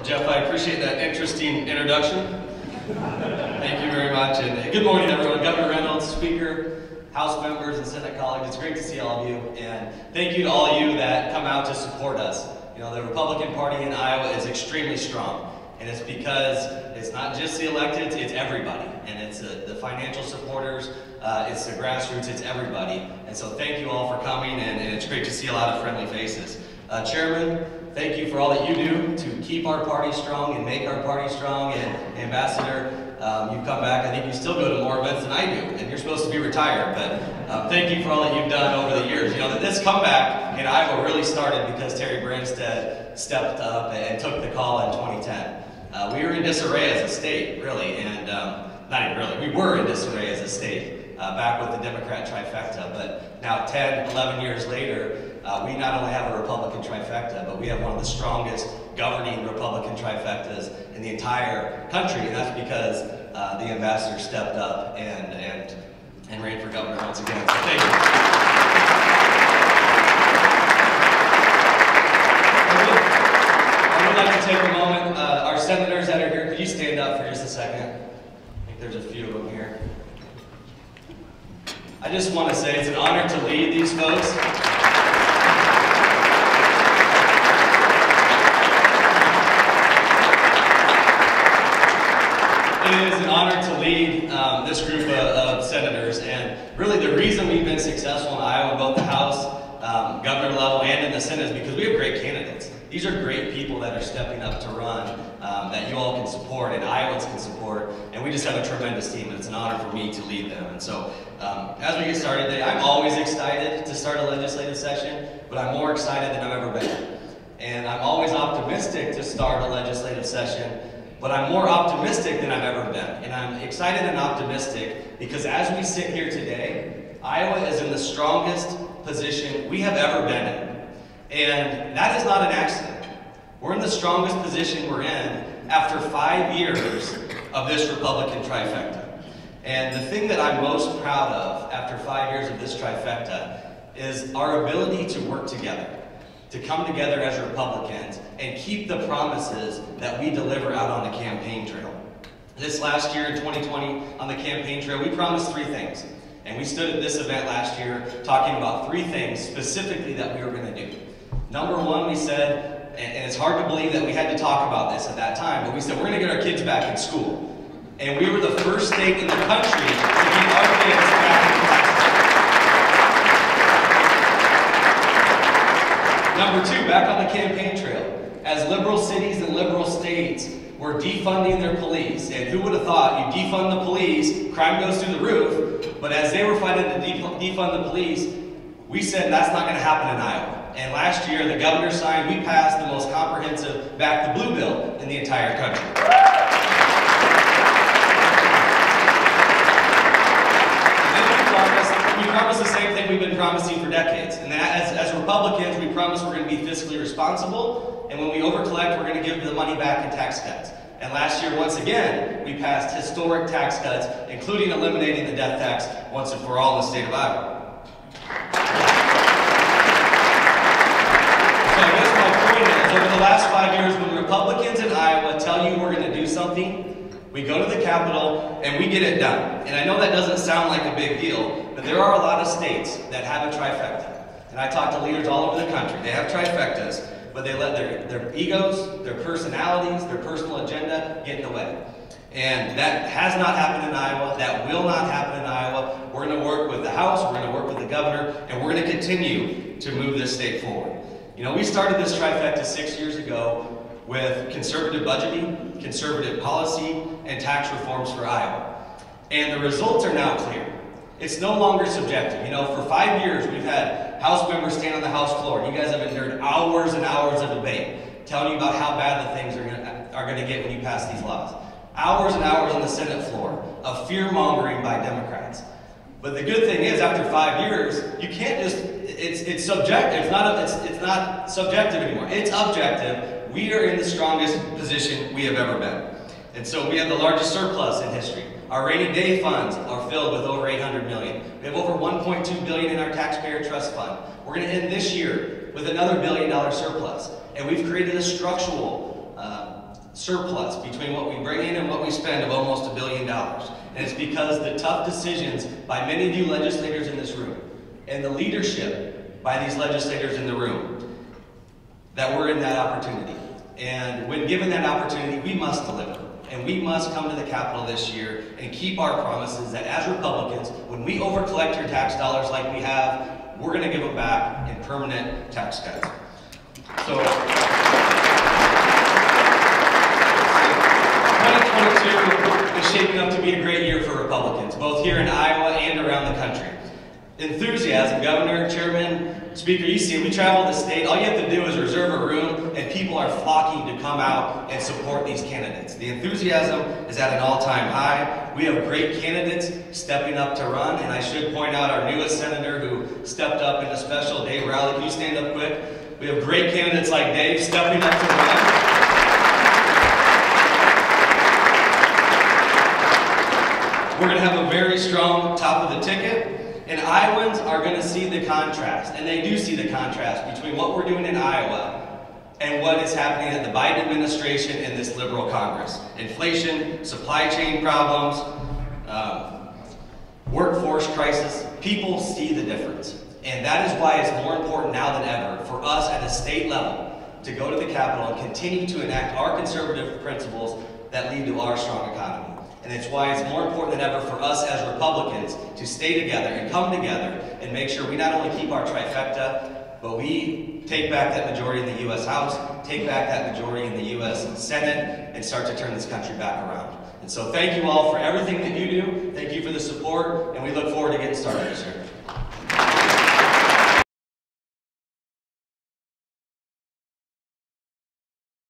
Jeff, I appreciate that interesting introduction. Thank you very much, and good morning, everyone. Governor Reynolds, Speaker, House members, and Senate colleagues, it's great to see all of you, and thank you to all of you that come out to support us. You know, the Republican Party in Iowa is extremely strong, and it's because it's not just the electeds, it's everybody, and it's the financial supporters, it's the grassroots, it's everybody. And so thank you all for coming, and it's great to see a lot of friendly faces. Chairman, thank you for all that you do to keep our party strong and make our party strong. And Ambassador, you've come back. I think you still go to more events than I do, and you're supposed to be retired. But thank you for all that you've done over the years. You know, that this comeback in Iowa really started because Terry Branstad stepped up and took the call in 2010. We were in disarray as a state, really, and not even really. We were in disarray as a state back with the Democrat trifecta. But now 10, 11 years later, we not only have a Republican trifecta, but we have one of the strongest governing Republican trifectas in the entire country, and that's because the ambassador stepped up and ran for governor once again. So thank you. I would like to take a moment. Our senators that are here, could you stand up for just a second? I think there's a few of them here. I just want to say it's an honor to lead these folks. It is an honor to lead this group of senators, and really the reason we've been successful in Iowa, both the House, governor level, and in the Senate, is because we have great candidates. These are great people that are stepping up to run, that you all can support and Iowans can support, and we just have a tremendous team, and it's an honor for me to lead them. And so, as we get started today, I'm always excited to start a legislative session, but I'm more excited than I've ever been. And I'm always optimistic to start a legislative session, but I'm more optimistic than I've ever been. And I'm excited and optimistic because as we sit here today, Iowa is in the strongest position we have ever been in. And that is not an accident. We're in the strongest position we're in after 5 years of this Republican trifecta. And the thing that I'm most proud of after 5 years of this trifecta is our ability to work together, to come together as Republicans and keep the promises that we deliver out on the campaign trail. This last year in 2020 on the campaign trail, we promised 3 things. And we stood at this event last year talking about 3 things specifically that we were going to do. Number 1, we said, and it's hard to believe that we had to talk about this at that time, but we said we're going to get our kids back in school. And we were the first state in the country to get our kids back in class. Number 2, back on the campaign trail, as liberal cities and liberal states were defunding their police, and who would have thought you defund the police, crime goes through the roof, but as they were fighting to defund the police, we said that's not going to happen in Iowa. And last year, the governor signed, we passed the most comprehensive Back the Blue bill in the entire country. We promised the same thing we've been promising for decades. And that as Republicans, we promise we're going to be fiscally responsible. And when we overcollect, we're going to give the money back in tax cuts. And last year, once again, we passed historic tax cuts, including eliminating the death tax once and for all in the state of Iowa. So I guess my point is, over the last 5 years, when Republicans in Iowa tell you we're going to do something, we go to the Capitol and we get it done. And I know that doesn't sound like a big deal, but there are a lot of states that have a trifecta. And I talk to leaders all over the country. They have trifectas, but they let their egos, their personalities, their personal agenda get in the way. And that has not happened in Iowa. That will not happen in Iowa. We're going to work with the House, we're going to work with the governor, and we're going to continue to move this state forward. You know, we started this trifecta 6 years ago with conservative budgeting, conservative policy, and tax reforms for Iowa. And the results are now clear. It's no longer subjective. You know, for 5 years, we've had House members stand on the House floor. You guys have endured hours and hours of debate, telling you about how bad the things are going to get when you pass these laws. Hours and hours on the Senate floor of fear-mongering by Democrats. But the good thing is, after 5 years, you can't just, it's subjective. It's not subjective anymore. It's objective. We are in the strongest position we have ever been. And so we have the largest surplus in history. Our rainy day funds are filled with over $800 million. We have over $1.2 billion in our taxpayer trust fund. We're going to end this year with another $1 billion surplus. And we've created a structural surplus between what we bring in and what we spend of almost $1 billion. And it's because the tough decisions by many of you legislators in this room and the leadership by these legislators in the room that we're in that opportunity. And when given that opportunity, we must deliver. And we must come to the Capitol this year and keep our promises that as Republicans, when we overcollect your tax dollars like we have, we're going to give them back in permanent tax cuts. So, 2022 is shaping up to be a great year for Republicans, both here in Iowa and around the country. Enthusiasm, Governor, Chairman, Speaker, you see, we travel the state. All you have to do is reserve a room, and people are flocking to come out and support these candidates. The enthusiasm is at an all-time high. We have great candidates stepping up to run, and I should point out our newest senator who stepped up in a special Dave Rowley. Can you stand up quick? We have great candidates like Dave stepping up to run. We're going to have a very strong top of the ticket. And Iowans are going to see the contrast, and they do see the contrast between what we're doing in Iowa and what is happening at the Biden administration and this liberal Congress. Inflation, supply chain problems, workforce crisis. People see the difference. And that is why it's more important now than ever for us at a state level to go to the Capitol and continue to enact our conservative principles that lead to our strong economy. And it's why it's more important than ever for us as Republicans to stay together and come together and make sure we not only keep our trifecta, but we take back that majority in the U.S. House, take back that majority in the U.S. Senate, and start to turn this country back around. And so thank you all for everything that you do. Thank you for the support, and we look forward to getting started this year.